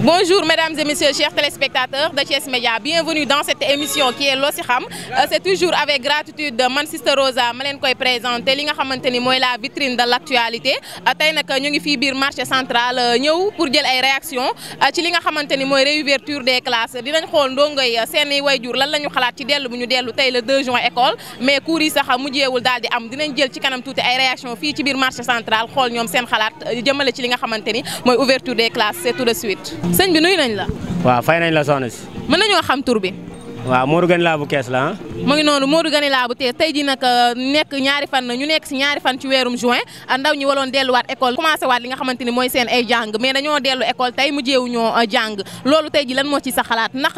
Bonjour mesdames et messieurs, chers téléspectateurs de Thiès Média, bienvenue dans cette émission qui est Loo Si Xam. C'est toujours avec gratitude man Sister Rosa ma leen koy présenter li nga xamante ni mooy la vitrine de l'actualité. Tey nag ñu ngi fii biir marché central ñëw pour jël ay réaction ci li nga xamante ni mooy réouverture des classes. Dinañ xool ndongo yi seeni wayjur lan la ñu xalaat ci dellu bu ñu dellu tey le 2 juin école, mais cours yi sax mujjeewul daal di am. Dinañ jël ci kanam tuuti ay réaction fii ci biir marché central xool ñoom seen xalaat jëmale ci li nga xamante ni mooy ouverture des classes. C'est tout de suite. Sëñ bi nuyu nañ la. waaw fay nañ la soxna si. mën nañoo xam tur bi. waaw Modou Gani laa bu kees la ah. mu ngi noonu Modou Gani laa bu tees tey jii nag nekk ñaari fan ñu nekk si ñaari fan ci weerum juin ndaw ñi waloon delluwaat école commencé waat li nga xamante ni mooy seen ay jàng mais dañoo dellu école tey mujjeewu ñoo jàng loolu tey ji lan moo ci sa xalaat ndax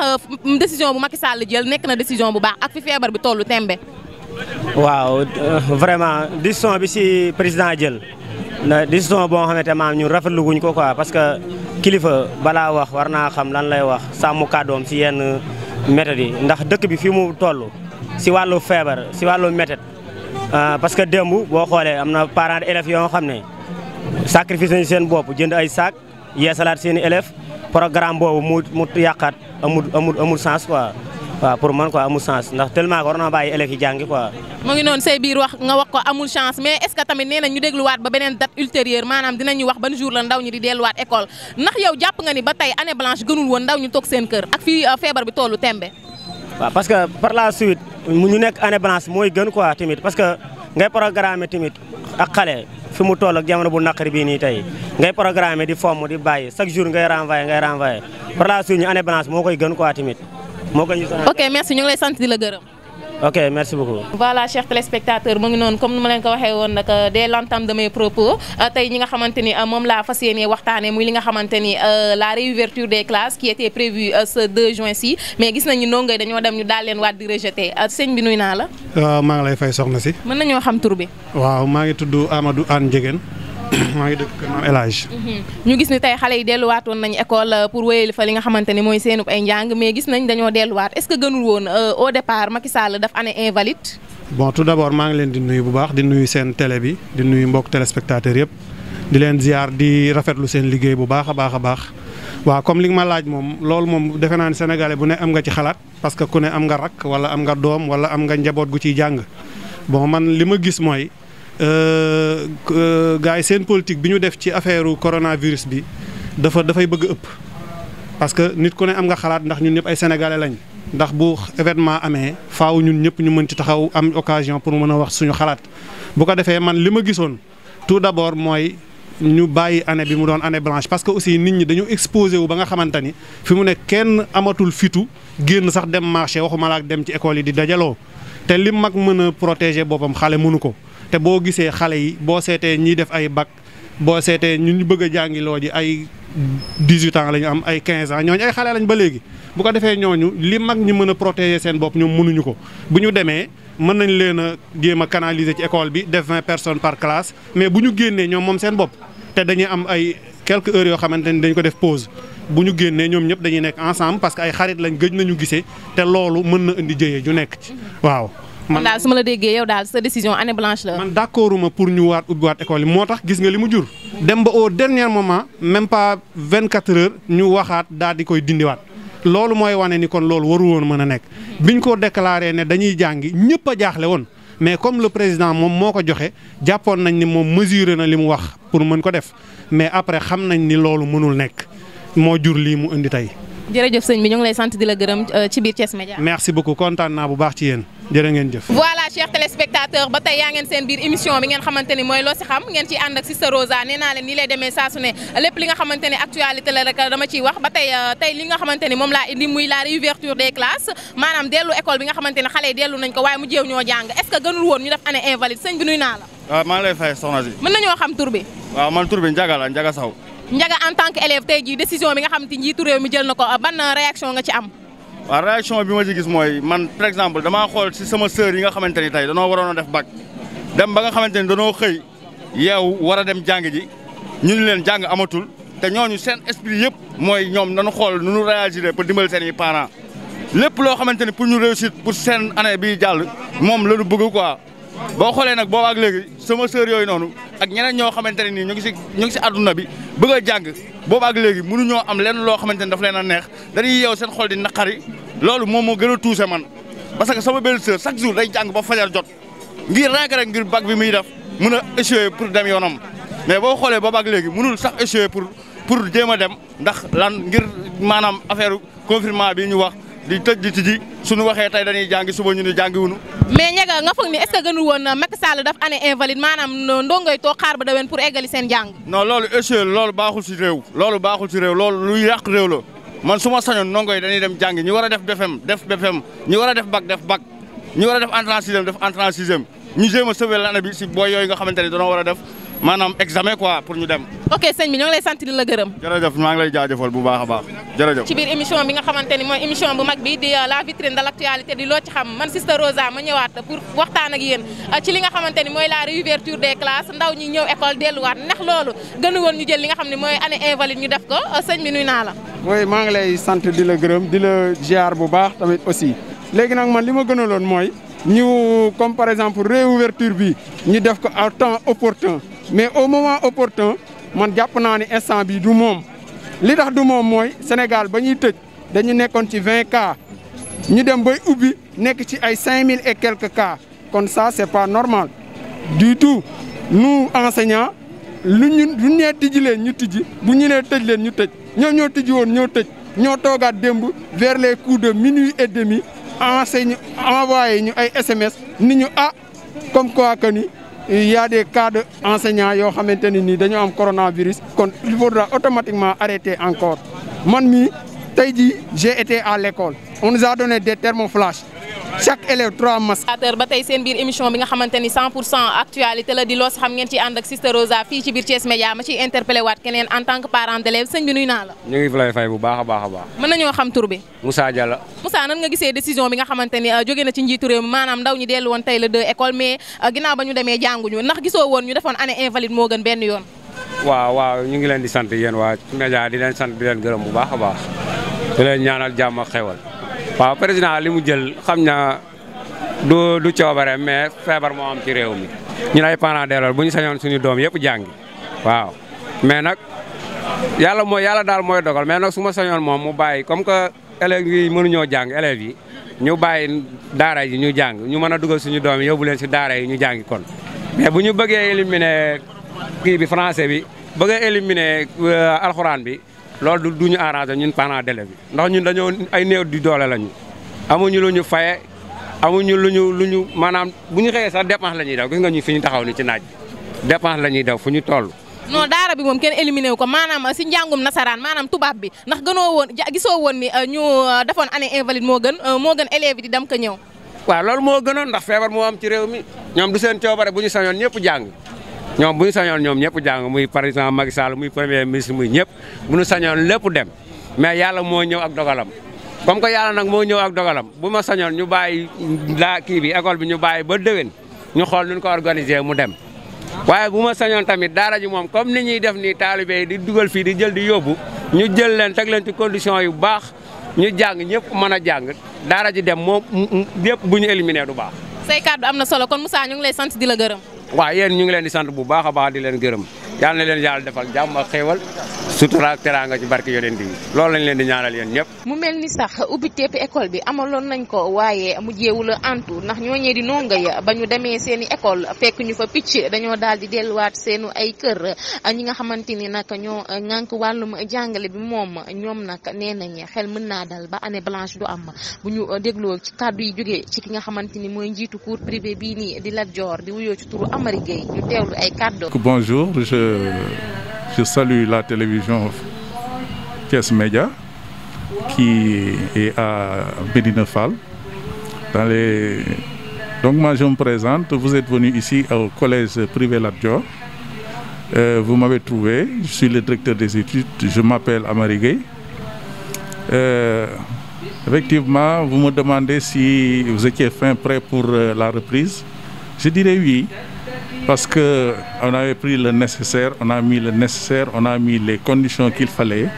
décision bu Macky Sall jël nekk na décision bu baax ak fi feebar bi tollu tembe. waaw vraiment décision bi si président jël na décision boo xamante maam ñun rafetlu guñ ko quoi parce que kilifa balaa wax war naa xam lan lay wax sàmm kàddoom si yenn méthodes yi ndax dëkk bi fi mu toll si wàllu feebar si wàllu méthode parce que démb boo xoolee am na parents d'élèves yoo xam ne sacrifice nañu seen bopp jënd ay sac yeesalaat seen i élèves programme boobu mu yàqaat amul sens quoi waaw pour man quoi amul sens ndax tellement que war na bàyyi élèves yi jàngi quoi. mu ngi noonu say biir wax nga wax ko amul chance mais est-ce que tamit nee na ñu dégluwaat ba beneen date ultérieure maanaam dinañu wax ban jour la ndaw ñi di delluwaat école ndax yow jàpp nga ni ba tey année blanche gënul woon ndaw ñu toog seen kër ak fii feebar bi tollu tembe. waaw parce que par la suite ñu nekk année blanche mooy gën quoi tamit parce que ngay programmer tamit ak xale fi mu toll ak jamono bu naqari bii nii tey ngay programmer di fomm di bàyyi chaque jour ngay renvoyer par la suite ñu année blanche moo koy gën quoi tamit moo koy. ok merci ñu ngi lay sant di la gërëm. ok merci beaucoup. voilà chers téléspectateurs mu ngi noonu comme ni ma leen ko waxee woon nag dès l'entame de mes propos tey ñi nga xamante ni moom laa fas yéenee waxtaanee muy li nga xamante ni la réouverture des classes qui était prévue ce 2 juin ci mais gis nañu ndongo yi dañoo dem ñu daal leen waat di rejeté sëñ bi nuyu naa la. waaw maa ngi lay fay soxna si. mën nañoo xam tur bi. waaw maa ngi tudd Amadou Anne Ndiéguène maa ngi dëkk Kër Maam El Hadj. ñu gis ni tey xale yi delluwaatoon nañu école pour wéyal fa li nga xamante ni mooy seenub ay njàng mais gis nañ dañoo delluwaat est-ce que gënul woon au départ Macky Sall daf année invalide. bon tout d'abord maa ngi leen di nuyu bu baax di nuyu seen télé bi di nuyu mbokk téléspectateurs yëpp di leen ziar di rafetlu seen liggéey bu baax a baax. waaw comme li nga ma laaj moom loolu moom defe naa ne sénégalais bu ne am nga ci xalaat parce que ku ne am nga rak wala am nga doom wala am nga njaboot gu ciy jàng bon man li ma gis mooy. gars yi seen politique bi ñu def ci affaire coronavirus bi dafay bëgg ëpp parce que nit ku ne am nga xalaat ndax ñun ñëpp ay sénégalais lañ ndax bu événement amee faaw ñun ñëpp ñu mën ci taxaw am occasion pour mën a wax suñu xalaat bu ko defee man li ma gisoon tout d'abord mooy ñu bàyyi année bi mu doon année blanche parce que aussi nit ñi dañu exposé wu ba nga xamante ni fi mu ne kenn amatul fitu génn sax dem marché waxuma la ak dem ci école yi di dajaloo te li mag mën a protéger boppam xale mënu ko. te boo gisee xale yi boo seetee ñiy def ay bac boo seetee ñun ñu bëgg a jàngiloo ji ay 18 ans la ñu am ay 15 ans ñooñu ay xale lañ ba léegi bu ko defee ñooñu li mag ñi mën a protéger seen bopp ñoom mënuñu ko bu ñu demee mën nañ leen a jéem a canaliser ci école bi def 20 personnes par classe mais bu ñu génnee ñoom moom seen bopp te dañuy am ay quelques heures yoo xamante ni dañ ko def pause bu ñu génnee ñoom ñëpp dañuy nekk ensemble parce que ay xarit lañ gëj nañu gisee te loolu mën na indi jëyee ju nekk ci waaw. man daal su ma la déggee yow daal sa décision année blanche la. man d'accorduma pour ñu ubbiwaat école yi moo tax gis nga li mu jur. dem ba au dernier moment même pas 24 heures ñu waxaat daal di koy dindiwaat loolu mooy wane ni kon loolu waru woon mën a nekk. biñ ko déclaré ne dañuy jàngi ñëpp a jaaxle woon mais comme le président moom moo ko joxe jàppoon nañ ni moom mesuré na li mu wax pour mën ko def mais après xam nañ ni loolu mënul nekk moo jur lii mu indi tey. jërëjëf sëñ bi ñu ngi lay sant di la gërëm ci biir Thiès Média. merci beaucoup kontaan naa bu baax ci yéen jërë ngeen jëf. voilà chers téléspectateurs ba tey yaa ngeen seen biir émission bi ngeen xamante ni mooy Loo Si Xam ngeen ciy ànd ak Sister Rosa nee naa leen nii lay demee saa su ne lépp li nga xamante ni actualité la rek dama ciy wax ba tey li nga xamante ni moom laa indi muy la réouverture des classes maanaam dellu école bi nga xamante ni xale yi dellu nañ ko waaye mu jéew ñoo jàng est-ce que gënul woon ñu def année invalide sëñ bi nuyu naa la. waaw maa ngi lay fay soxna si. mën nañoo xam tur bi. waaw man tur bi Ndiaga la Ndiaga Sow. Ndiaga en tant que élève tey jii décision bi nga xamante ni njiitu réew mi jël na ko ban réaction nga ci am. waaw réaction bi ma ci gis mooy man par exemple damaa xool si sama sœur yi nga xamante ni tey danoo waroon a def bac dem ba nga xamante ni danoo xëy yeewu war a dem jàng ji ñu ni leen jàng amatul te ñooñu seen esprit yëpp mooy ñoom dañu xool nu ñu réagir pour dimbali seen i parents lépp loo xamante ni pour ñu réussir pour seen année bi jàll moom la ñu bëgg quoi boo xoolee nag boobu ak léegi sama sœur yooyu noonu ak ñeneen ñoo xamante ne nii ñu ngi si àdduna bi bëgg a jàng boobu ak léegi mënuñoo am lenn loo xamante ne daf leen a neex dañuy yeew seen xol di naqari loolu moom moo gën a touché man parce que sama benn sœur chaque jour day jàng ba fajar jot ngir rek ngir bac bi muy def mën a échouer pour dem yoonam mais boo xoolee boobu ak léegi mënul sax échouer pour jéem a dem ndax lan ngir maanaam affaire confinement bi ñu wax di tëj di tijji suñu waxee tey dañuy jàngi suba ñu ni jàngi wunu mais ñega nga foog ni est-ce que gënul woon Macky Sall daf année invalide maanaam ndongoy toog xaar ba déwén pour eggali seen jàng. non loolu échoué loolu baaxul si réew loolu luy yàq réew la man su ma sañoon ndongoy dañuy dem jàngi ñi war a def BFEM ñi war a def bac ñi war a def entrée en sixième def entrée en sixième ñu jéem a sauver l'année bi si booy yooyu nga xamante ne dañoo war a def maanaam examen quoi pour ñu dem. ok sëñ bi ñoo ngi lay sant di la gërëm. jërëjëf maa ngi lay jaajëfal bu baax a baax jërëjëf. ci biir émission bi nga xamante ni mooy émission bu mag bi di la vitrine de l'actualité di loo ci xam man Sister Rosa ma ñëwaat pour waxtaan ak yéen ci li nga xamante ni mooy la réouverture des classes ndaw ñi ñëw école delluwaat ndax loolu gënu woon ñu jël li nga xam ne mooy année invalide ñu def ko sëñ bi nuyu naa la. oui maa ngi lay sant di la gërëm di la ziar bu baax tamit aussi léegi nag man li ma gënaloon mooy ñu comme par exemple réouverture bi ñu def ko à temps opportun mais au moment opportun man jàpp naa ni instant bi du moom li tax du moom mooy Sénégal ba ñuy tëj dañu nekkoon ci 20 cas ñu dem bay ubbi nekk ci ay 5000 et quelques cas kon ça c'est pas normal du tout nous enseignants lu nee tijji leen ñu tijji bu ñu nee tëj leen ñu tëj ñoom ñoo tijji woon ñoo tëj ñoo toogaat démb vers les coups de minuit et demi envoyé ñu ay SMS ni ñu comme quoi que ni il y a des cas de enseignants yoo xamante ne nii dañoo am coronavirus kon il faudra automatiquement arrêter encore man mii tey jii j'ai été à l'école on nous a donné des thermoflash chaque élève 3 masques. ba tey seen biir émission bi nga xamante ni 100% actualité la di loo si xam ngeen ci ànd ak Sister Rosa fii ci biir Thiès Média ma ciy interpellé waat keneen en tant que parent d'élève sëñ bi nuyu naa la. ñu ngi fi lay fay bu baax a baax a baax. mën nañoo xam tur bi. Moussa Diallo. Moussa nan nga gisee décision bi nga xamante ni jóge na ci njiitu réew mi maanaam ndaw ñi dellu woon tey la 2 école mais ginnaaw ba ñu demee jànguñu ndax gisoo woon ñu defoon année invalide moo gën benn yoon. waaw ñu ngi leen di sant yéen waa média di leen sant di leen gërëm bu baax a baax di leen ñaanal jàmm ak xewal waaw président li mu jël xam na du coobare mais feebar moo am ci réew mi ñun ay parents d'élèves bu ñu sañoon suñu doom yëpp jàngi waaw mais nag yàlla daal mooy dogal mais nag su ma sañoon moom mu bàyyi comme que élèves yi mënuñoo jàng élèves yi ñu bàyyi daara yi ñu jàng ñu mën a dugal suñu doom yi yóbbu leen si daara yi ñu jàngi kon mais bu ñu bëggee éliminer kii bi français bi bëggee éliminer alxuraan bi loolu du ñu arrangé ñun parents d'élèves yi ndax ñun dañoo ay néew di doole lañu amuñu lu ñu faye amuñu lu ñu maanaam bu ñu xëyee sax dépense la ñuy def gis nga ñu fi ñu taxaw ni ci naaj bi dépense la ñuy def fu ñu toll. non daara bi moom kenn éliminé wu ko maanaam si njàngum nasaraan maanaam tubaab bi ndax gënoo woon gisoo woon ni ñu defoon année invalide moo gën élèves yi di dem ko ñëw. waaw loolu moo gënoon ndax feebar moo am ci réew mi ñoom du seen coobare bu ñu sañoon ñëpp jàng ñoom bu ñu sañoon ñoom ñëpp jàng muy par exemple Macky Sall muy premier ministre muy ñëpp bu ñu sañoon lépp dem mais yàlla moo ñëw ak dogalam. comme que yàlla nag moo ñëw ak dogalam bu ma sañoon ñu bàyyi kii bi école bi ñu bàyyi ba déwén ñu xool nu ñu ko organiser mu dem waaye bu ma sañoon tamit daara ji moom comme ni ñuy def nii taalibe yi di dugal fii di jël di yóbbu ñu jël leen teg leen ci condition yu baax ñu jàng ñëpp mën a jàng daara ji dem moom yëpp bu ñu éliminer du baax. say kàddu am na solo kon Moussa ñu ngi lay sant di la gërëm. waaw yéen ñu ngi leen di sant bu baax a baax di leen gërëm yal na leen yàlla defal jàmm ak xéewal sutura ak teraanga ci barke yonent yi loolu lañ leen di ñaanal yéen ñëpp. mu mel ni sax ubbi tepp école bi amaloon nañ ko waaye mujjeewul a antu ndax ñooñee di ndongo ya ba ñu demee seen i école fekk ñu fa picc dañoo daal di delluwaat seenu ay kër ñi nga xamante ni nag ñoo ŋànk wàllum jàngale bi moom ñoom nag nee nañ xel mën naa dal ba année blanche du am bu ñu dégloo ci kàddu yi jógee ci ki nga xamante ni mooy njiitu cours privé bii nii di Lat Dior di wuyoo ci turu Amary Gueye ñu teewlu ay kàddu. Bonjour, je salue la télévision Thiès Média qui est à Médina Fall. Donc moi je me présente, vous êtes venu ici au collège privé Lat Dior. Vous m'avez trouvé, je suis le directeur des études, je m'appelle Amary Gueye. Effectivement, vous me demandez si vous étiez prêt pour la reprise. Je dirais oui. Parce qu'on avait pris le nécessaire, on a mis le nécessaire, on a mis les conditions qu'il fallait,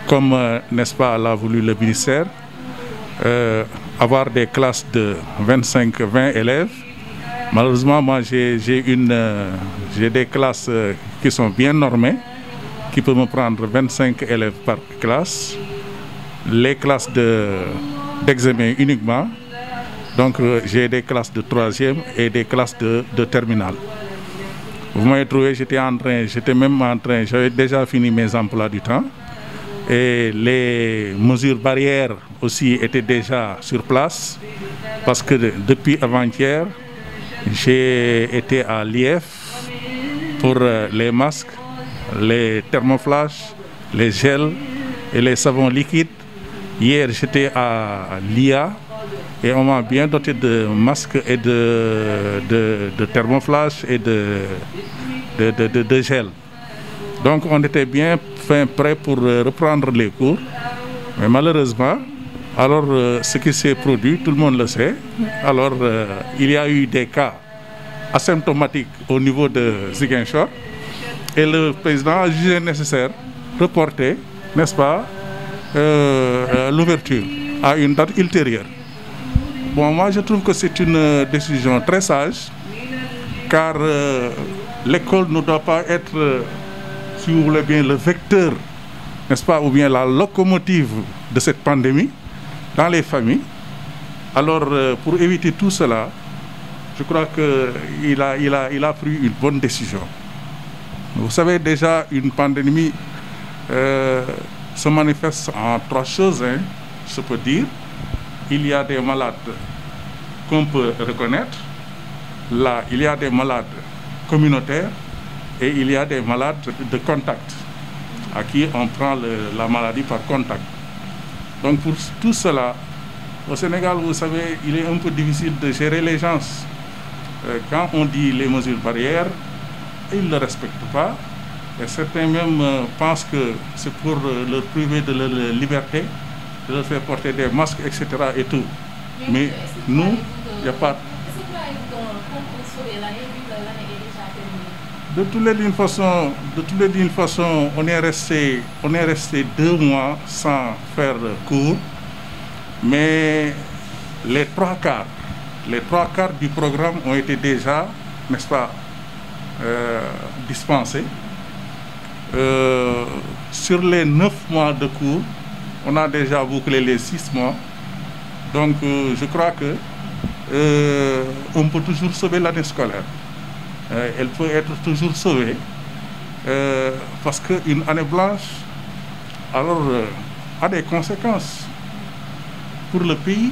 comme, n'est-ce pas, l'a voulu le ministère. avoir des classes de 25-20 élèves. Malheureusement, moi, j'ai des classes qui sont bien normées, qui peuvent me prendre 25 élèves par classe. Les classes d'examen uniquement. Donc, j'ai des classes de 3e et des classes de terminale. Vous m'avez trouvé, j'avais déjà fini mes emplois du temps. Et les mesures barrières aussi étaient déjà sur place. Parce que depuis avant-hier, j'ai été à l'IF pour les masques, les thermoflash, les gels et les savons liquides. Hier, j'étais à l'IA et on m'a bien doté de masques et de thermoflash et de gel. Donc on était bien prêt pour reprendre les cours. Mais malheureusement, alors ce qui s'est produit, tout le monde le sait. Alors il y a eu des cas asymptomatiques au niveau de Ziguinchor et le président a jugé nécessaire reporter, n'est-ce pas, l'ouverture à une date ultérieure. Bon, moi je trouve que c'est une décision très sage, car l'école ne doit pas être, si vous voulez bien, le vecteur, n'est-ce pas, ou bien la locomotive de cette pandémie dans les familles. Alors, pour éviter tout cela, je crois qu'il a pris une bonne décision. Vous savez, déjà, une pandémie se manifeste en 3 choses, hein, je peux dire. Il y a des malades qu'on peut reconnaître. Là, il y a des malades communautaires et il y a des malades de contact à qui on prend la maladie par contact. Donc pour tout cela, au Sénégal, vous savez, il est un peu difficile de gérer les gens. Quand on dit les mesures barrières, ils ne le respectent pas. Et certains même pensent que c'est pour leur priver de leur liberté, de leur faire porter des masques, etc. et tout. Mais nous, il n'y a pas... De toutes les façons, on est resté 2 mois sans faire cours, mais les 3 quarts du programme ont été déjà, n'est-ce pas, dispensés. Sur les 9 mois de cours, on a déjà bouclé les 6 mois. Donc je crois que on peut toujours sauver l'année scolaire. Elle peut être toujours sauvée parce qu'une année blanche alors a des conséquences pour le pays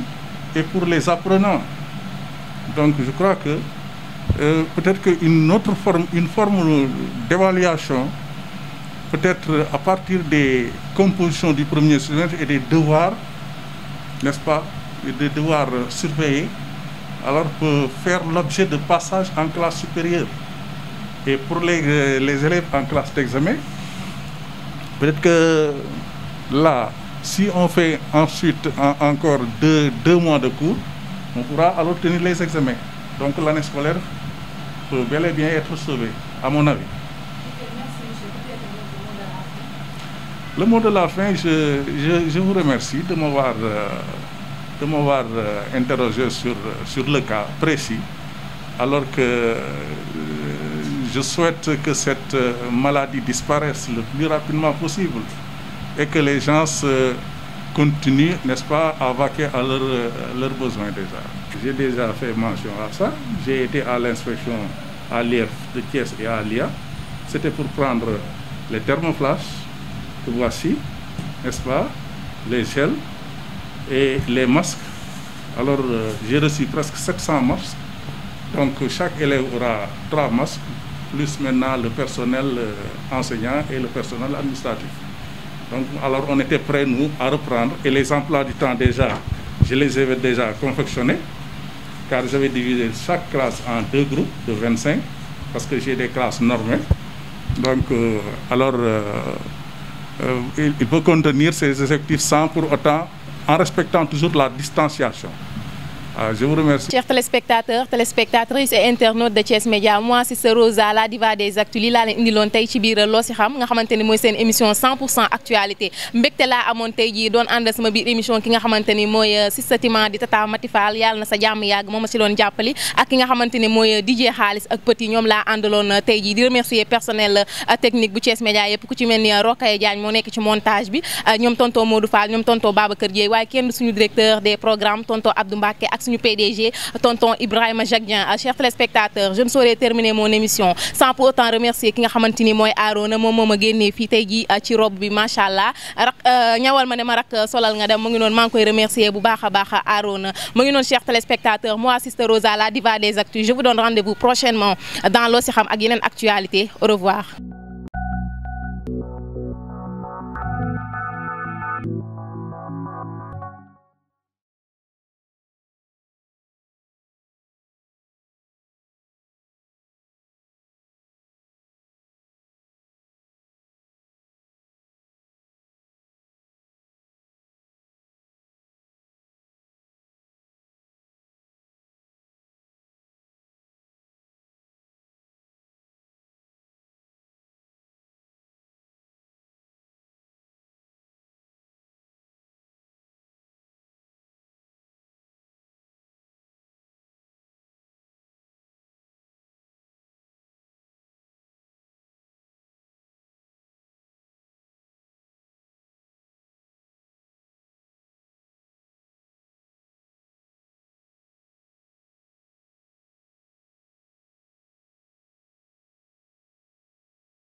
et pour les apprenants. Donc je crois que peut-être qu'une autre forme, une forme d'évaluation, peut-être à partir des compositions du premier semestre et des devoirs, n'est-ce pas, des devoirs surveillés, alors peut faire l'objet de passage en classe supérieure. Et pour les élèves en classe d'examen, peut-être que là, si on fait ensuite encore deux mois de cours, on pourra alors tenir les examens. Donc l'année scolaire peut bel et bien être sauvée, à mon avis. Le mot de la fin, je vous remercie de m'avoir interrogé sur le cas précis, alors que je souhaite que cette maladie disparaisse le plus rapidement possible et que les gens continuent, n'est-ce pas, à vaquer à leurs besoins déjà. J'ai déjà fait mention à ça. J'ai été à l'inspection à l'IF de Thiès et à l'IA. C'était pour prendre les thermoflash, que voici, n'est-ce pas, les gels et les masques. Alors j'ai reçu presque 700 masques. Donc chaque élève aura 3 masques, plus maintenant le personnel enseignant et le personnel administratif. Donc alors on était prêts, nous, à reprendre. Et les emplois du temps déjà, je les avais déjà confectionnés, car j'avais divisé chaque classe en 2 groupes de 25, parce que j'ai des classes normées. Donc il peut contenir ces effectifs sans pour autant, en respectant toujours la distanciation. Je vous remercie. Chers téléspectateurs, téléspectatrices et internautes de Thiès Média, moi c'est Rosa, la diva des actus lii laa leen indiloon tey ci biir loo si xam nga xamante ni mooy seen émission 100% actualité mbégte laa amoon tey jii doon ànd sama biir émission ki nga xamante ni mooy Sista Tima di Tata Matifal yàlla na sa jàmm yàgg moom ma si doon jàppali ak ki nga xamante ni mooy DJ Xaalis ak Petit ñoom laa àndaloon tey jii di remercier personnel technique bu Thiès Média yëpp ku ci mel ni Rokaye Diagne moo nekk ci montage bi ñoom tonton Modou Fall ñoom tonton Babacar Dieye waaye kenn suñu directeur des programmes tonton Abdou Mbacké ak suñu PDG tonton Ibrahima Jacques Dieng. Chers téléspectateurs, je ne saurais terminer mon émission sans pour autant remercier ki nga xamante ni mooy Arona moom moo ma génnee fii tey jii ci robe bi macha allah rak ñawal ma ne ma rak solal nga dem mu ngi noonu maa ngi koy remercier bu baax a baax Arona mu ngi noonu. Chers téléspectateurs, moi Sista Rosa, la diva des actus, je vous donne rendez-vous prochainement dans Loo Si Xam ak yeneen actualité. Au revoir.